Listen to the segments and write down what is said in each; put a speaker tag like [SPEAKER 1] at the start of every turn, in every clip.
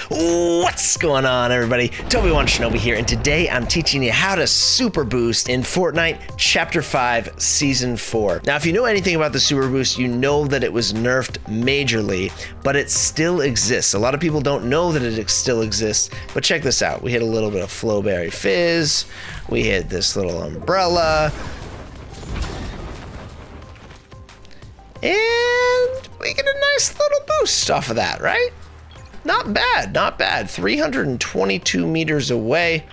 [SPEAKER 1] What's going on, everybody? Toby1 Shinobi here, and today I'm teaching you how to super boost in Fortnite Chapter 5 Season 4. Now, if you know anything about the super boost, you know that it was nerfed majorly, but it still exists. A lot of people don't know that it still exists, but check this out. We hit a little bit of Flowberry Fizz, we hit this little umbrella, and we get a nice little boost off of that, right? Not bad, not bad. 322 meters away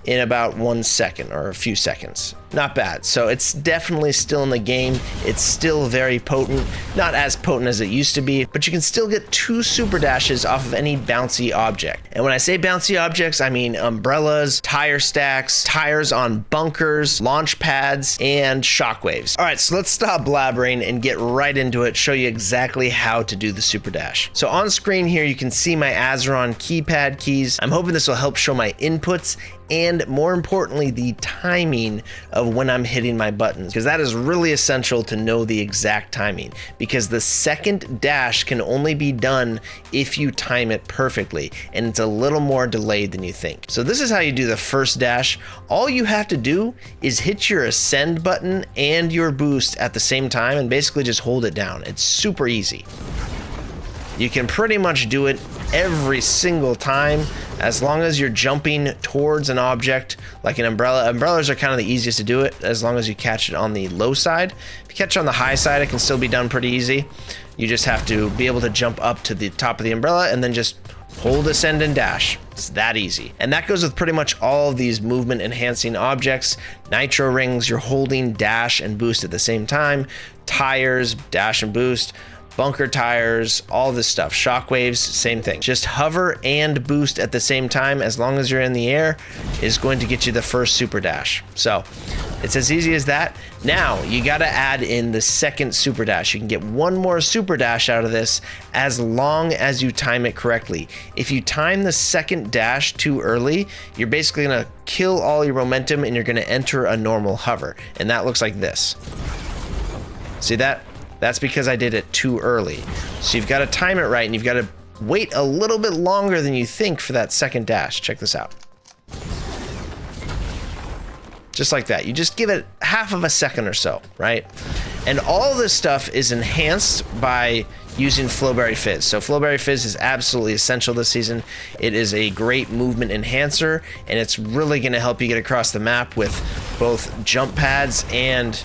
[SPEAKER 1] in about 1 second or a few seconds. Not bad. So it's definitely still in the game. It's still very potent. Not as potent as it used to be, but you can still get 2 super dashes off of any bouncy object. And when I say bouncy objects, I mean umbrellas, tire stacks, tires on bunkers, launch pads, and shockwaves. All right, so let's stop blabbering and get right into it, show you exactly how to do the super dash. So on screen here, you can see my Azeron keypad keys. I'm hoping this will help show my inputs and, more importantly, the timing of when I'm hitting my buttons, because that is really essential to know the exact timing, because the second dash can only be done if you time it perfectly, and it's a little more delayed than you think. So this is how you do the first dash. All you have to do is hit your ascend button and your boost at the same time and basically just hold it down. It's super easy. You can pretty much do it every single time as long as you're jumping towards an object like an umbrella. Umbrellas are kind of the easiest to do it as long as you catch it on the low side. If you catch it on the high side, it can still be done pretty easy. You just have to be able to jump up to the top of the umbrella and then just hold ascend and dash. It's that easy. And that goes with pretty much all of these movement enhancing objects. Nitro rings, you're holding dash and boost at the same time. Tires, dash and boost. Bunker tires, all this stuff. Shockwaves, same thing. Just hover and boost at the same time, as long as you're in the air, is going to get you the first super dash. So it's as easy as that. Now you got to add in the second super dash. You can get one more super dash out of this as long as you time it correctly. If you time the second dash too early, you're basically going to kill all your momentum and you're going to enter a normal hover. And that looks like this. See that? That's because I did it too early. So you've got to time it right, and you've got to wait a little bit longer than you think for that second dash. Check this out. Just like that. You just give it half of a second or so, right? And all this stuff is enhanced by using Flowberry Fizz. So Flowberry Fizz is absolutely essential this season. It is a great movement enhancer, and it's really going to help you get across the map with both jump pads and,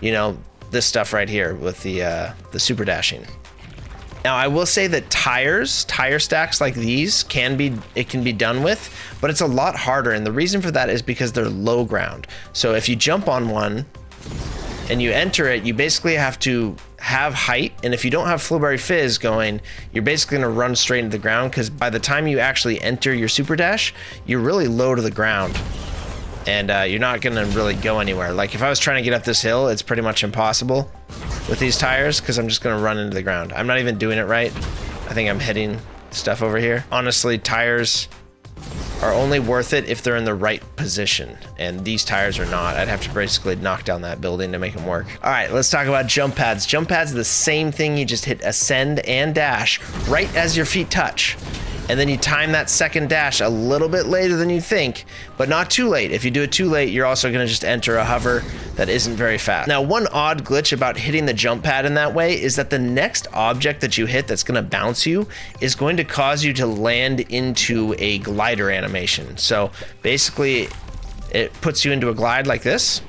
[SPEAKER 1] you know, this stuff right here with the super dashing. Now I will say that tire stacks like these can be done with, but it's a lot harder, and the reason for that is because they're low ground. So if you jump on one and you enter it, you basically have to have height, and if you don't have Flowberry Fizz going, you're basically gonna run straight into the ground, because by the time you actually enter your super dash, you're really low to the ground. And you're not gonna really go anywhere. Like if I was trying to get up this hill, it's pretty much impossible with these tires, because I'm just gonna run into the ground. I'm not even doing it right. I think I'm hitting stuff over here. Honestly, tires are only worth it if they're in the right position, and these tires are not. I'd have to basically knock down that building to make them work. All right, let's talk about jump pads. Jump pads are the same thing. You just hit ascend and dash right as your feet touch. And then you time that second dash a little bit later than you think, but not too late. If you do it too late, you're also gonna just enter a hover that isn't very fast. Now, one odd glitch about hitting the jump pad in that way is that the next object that you hit that's gonna bounce you is going to cause you to land into a glider animation. So basically, it puts you into a glide like this,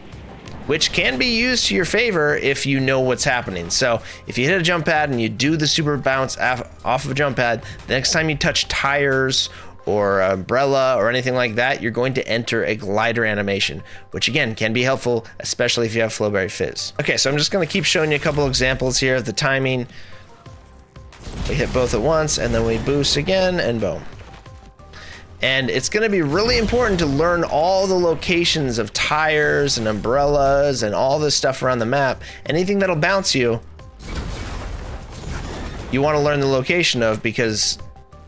[SPEAKER 1] which can be used to your favor if you know what's happening. So if you hit a jump pad and you do the super bounce off of a jump pad, the next time you touch tires or umbrella or anything like that, you're going to enter a glider animation, which again can be helpful, especially if you have Flowberry Fizz. Okay, so I'm just gonna keep showing you a couple examples here of the timing. We hit both at once, and then we boost again, and boom. And it's going to be really important to learn all the locations of tires and umbrellas and all this stuff around the map. Anything that'll bounce you, you want to learn the location of, because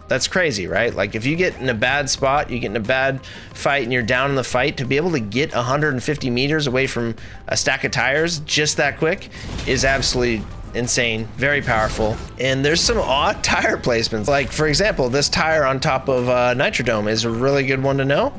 [SPEAKER 1] that's crazy, right? Like if you get in a bad spot, you get in a bad fight and you're down in the fight, to be able to get 150 meters away from a stack of tires just that quick is absolutely insane, very powerful. And there's some odd tire placements. Like, for example, this tire on top of Nitrodome is a really good one to know,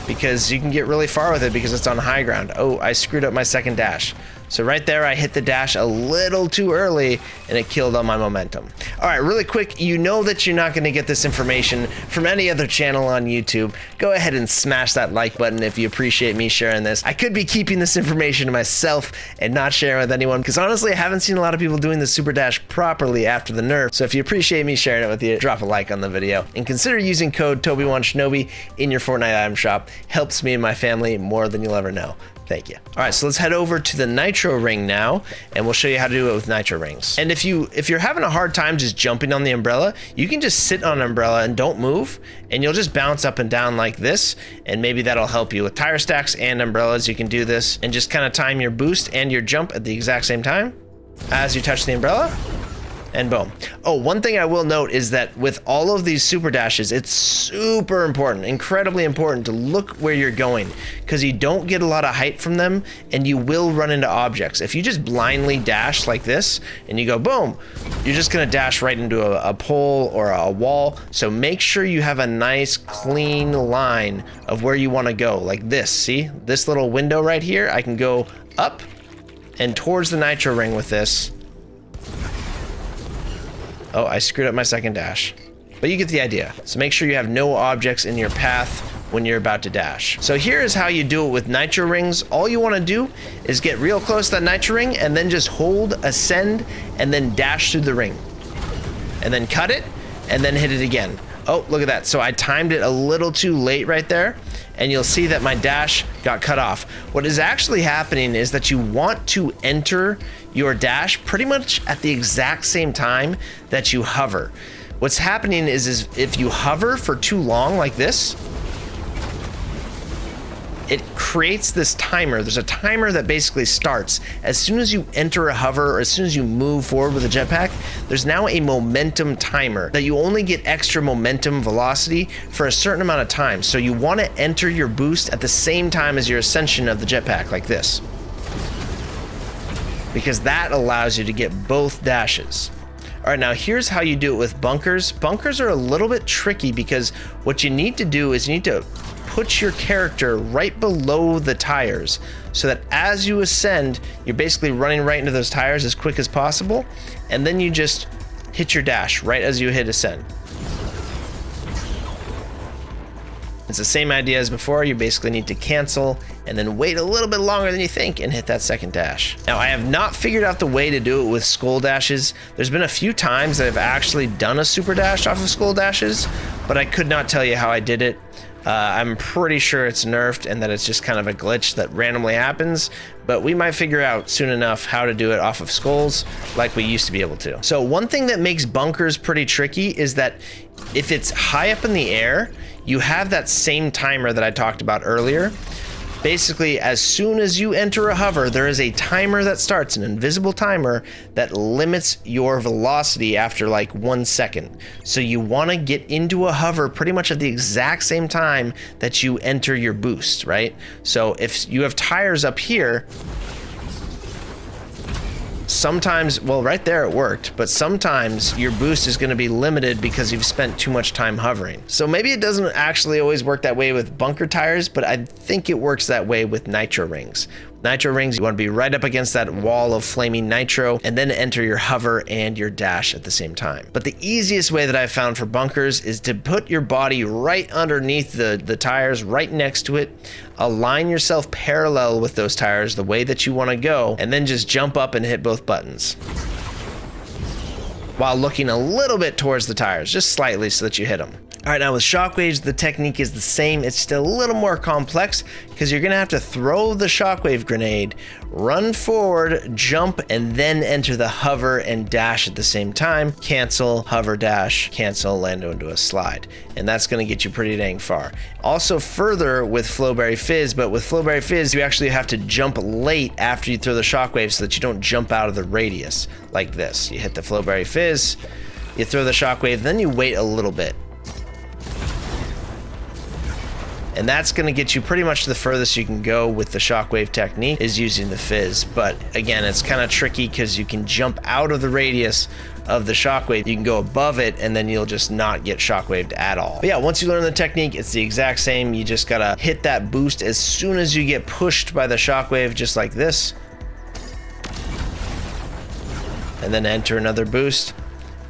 [SPEAKER 1] because you can get really far with it because it's on high ground. Oh, I screwed up my second dash. So right there, I hit the dash a little too early and it killed all my momentum. All right, really quick, you know that you're not gonna get this information from any other channel on YouTube. Go ahead and smash that like button if you appreciate me sharing this. I could be keeping this information to myself and not sharing with anyone, because honestly, I haven't seen a lot of people doing the super dash properly after the nerf. So if you appreciate me sharing it with you, drop a like on the video and consider using code Toby1Shinobi in your Fortnite item shop. Helps me and my family more than you'll ever know. Thank you. All right, so let's head over to the nitro ring now, and we'll show you how to do it with nitro rings. And if you're having a hard time just jumping on the umbrella, you can just sit on an umbrella and don't move, and you'll just bounce up and down like this, and maybe that'll help you with tire stacks and umbrellas. You can do this and just kind of time your boost and your jump at the exact same time as you touch the umbrella. And boom. Oh, one thing I will note is that with all of these super dashes, it's super important, incredibly important to look where you're going, because you don't get a lot of height from them and you will run into objects. If you just blindly dash like this and you go boom, you're just gonna dash right into a pole or a wall. So make sure you have a nice clean line of where you wanna go, like this. See, this little window right here, I can go up and towards the nitro ring with this. Oh, I screwed up my second dash. But you get the idea. So make sure you have no objects in your path when you're about to dash. So here is how you do it with nitro rings. All you want to do is get real close to that nitro ring and then just hold, ascend, and then dash through the ring. And then cut it, and then hit it again. Oh, look at that. So I timed it a little too late right there, and you'll see that my dash got cut off. What is actually happening is that you want to enter your dash pretty much at the exact same time that you hover. What's happening is if you hover for too long like this, it creates this timer. There's a timer that basically starts as soon as you enter a hover or as soon as you move forward with a jetpack. There's now a momentum timer that you only get extra momentum velocity for a certain amount of time. So you want to enter your boost at the same time as your ascension of the jetpack, like this, because that allows you to get both dashes. All right, now here's how you do it with bunkers. Bunkers are a little bit tricky because what you need to do is you need to put your character right below the tires so that as you ascend, you're basically running right into those tires as quick as possible, and then you just hit your dash right as you hit ascend. It's the same idea as before. You basically need to cancel and then wait a little bit longer than you think and hit that second dash. Now, I have not figured out the way to do it with skull dashes. There's been a few times that I've actually done a super dash off of skull dashes, but I could not tell you how I did it. I'm pretty sure it's nerfed and that it's just kind of a glitch that randomly happens, but we might figure out soon enough how to do it off of skulls like we used to be able to. So one thing that makes bunkers pretty tricky is that if it's high up in the air, you have that same timer that I talked about earlier. Basically, as soon as you enter a hover, there is a timer that starts, an invisible timer that limits your velocity after like 1 second. So you want to get into a hover pretty much at the exact same time that you enter your boost, right? So if you have tires up here, sometimes, well, right there it worked, but sometimes your boost is going to be limited because you've spent too much time hovering. So maybe it doesn't actually always work that way with bunker tires, but I think it works that way with nitro rings. Nitro rings, you want to be right up against that wall of flaming nitro and then enter your hover and your dash at the same time. But the easiest way that I've found for bunkers is to put your body right underneath the tires, right next to it, align yourself parallel with those tires the way that you want to go, and then just jump up and hit both buttons while looking a little bit towards the tires, just slightly so that you hit them. All right, now with shockwaves, the technique is the same. It's still a little more complex because you're gonna have to throw the shockwave grenade, run forward, jump, and then enter the hover and dash at the same time. Cancel, hover, dash, cancel, land into a slide. And that's gonna get you pretty dang far. Also further with Flowberry Fizz, but with Flowberry Fizz, you actually have to jump late after you throw the shockwave so that you don't jump out of the radius like this. You hit the Flowberry Fizz, you throw the shockwave, then you wait a little bit. And that's going to get you pretty much the furthest you can go with the shockwave technique is using the fizz. But again, it's kind of tricky because you can jump out of the radius of the shockwave. You can go above it and then you'll just not get shockwaved at all. But yeah, once you learn the technique, it's the exact same. You just gotta hit that boost as soon as you get pushed by the shockwave, just like this. And then enter another boost.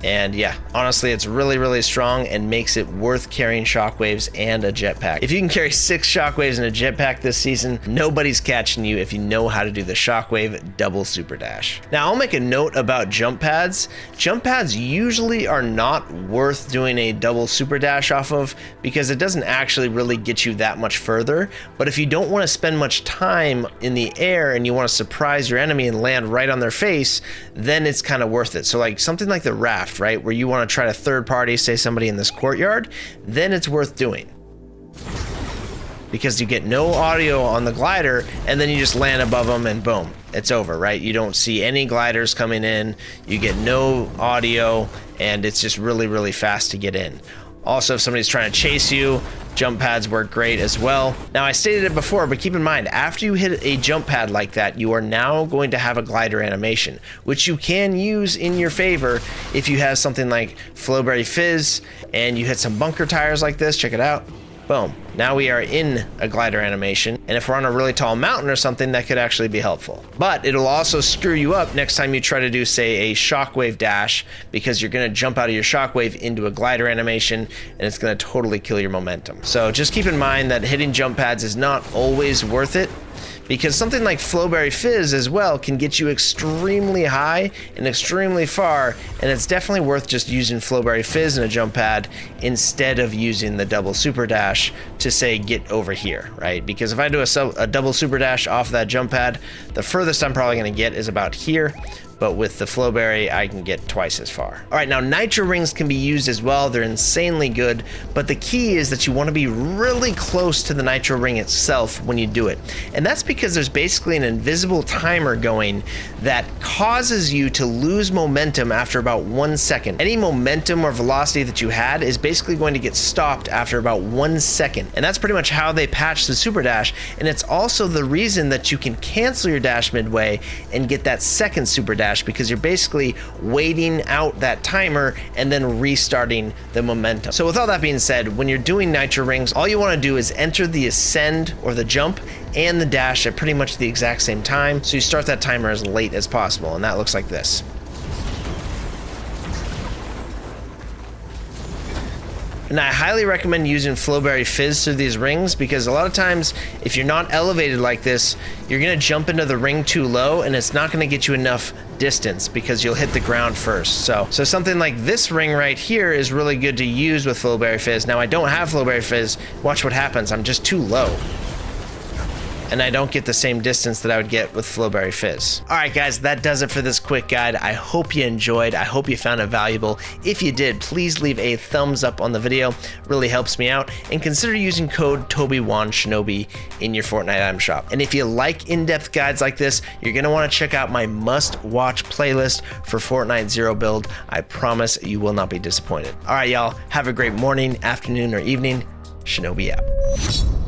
[SPEAKER 1] And yeah, honestly, it's really, really strong and makes it worth carrying shockwaves and a jetpack. If you can carry 6 shockwaves in a jetpack this season, nobody's catching you if you know how to do the shockwave double super dash. Now, I'll make a note about jump pads. Jump pads usually are not worth doing a double super dash off of because it doesn't actually really get you that much further. But if you don't want to spend much time in the air and you want to surprise your enemy and land right on their face, then it's kind of worth it. So like something like the raft, right, where you want to try to third party, say somebody in this courtyard, then it's worth doing because you get no audio on the glider and then you just land above them and boom, it's over, right? You don't see any gliders coming in, you get no audio, and it's just really, really fast to get in. Also, if somebody's trying to chase you, jump pads work great as well. Now, I stated it before, but keep in mind, after you hit a jump pad like that, you are now going to have a glider animation, which you can use in your favor if you have something like Flowberry Fizz and you hit some bunker tires like this. Check it out. Boom. Now we are in a glider animation, and if we're on a really tall mountain or something, that could actually be helpful. But it'll also screw you up next time you try to do, say, a shockwave dash, because you're going to jump out of your shockwave into a glider animation, and it's going to totally kill your momentum. So just keep in mind that hitting jump pads is not always worth it, because something like Flowberry Fizz as well can get you extremely high and extremely far, and it's definitely worth just using Flowberry Fizz in a jump pad instead of using the double super dash to say get over here, right? Because if I do a double super dash off that jump pad, the furthest I'm probably going to get is about here. But with the Flowberry, I can get twice as far. All right, now nitro rings can be used as well. They're insanely good, but the key is that you want to be really close to the nitro ring itself when you do it. And that's because there's basically an invisible timer going that causes you to lose momentum after about 1 second. Any momentum or velocity that you had is basically going to get stopped after about 1 second. And that's pretty much how they patch the super dash. And it's also the reason that you can cancel your dash midway and get that second super dash, because you're basically waiting out that timer and then restarting the momentum. So with all that being said, when you're doing nitro rings, all you want to do is enter the ascend or the jump and the dash at pretty much the exact same time. So you start that timer as late as possible, and that looks like this. And I highly recommend using Flowberry Fizz through these rings, because a lot of times if you're not elevated like this, you're gonna jump into the ring too low and it's not gonna get you enough distance because you'll hit the ground first. So something like this ring right here is really good to use with Flowberry Fizz. Now I don't have Flowberry Fizz. Watch what happens. I'm just too low, and I don't get the same distance that I would get with Flowberry Fizz. All right, guys, that does it for this quick guide. I hope you enjoyed. I hope you found it valuable. If you did, please leave a thumbs up on the video. It really helps me out. And consider using code TobyWanShinobi in your Fortnite item shop. And if you like in-depth guides like this, you're gonna wanna check out my must-watch playlist for Fortnite Zero Build. I promise you will not be disappointed. All right, y'all, have a great morning, afternoon, or evening. Shinobi out.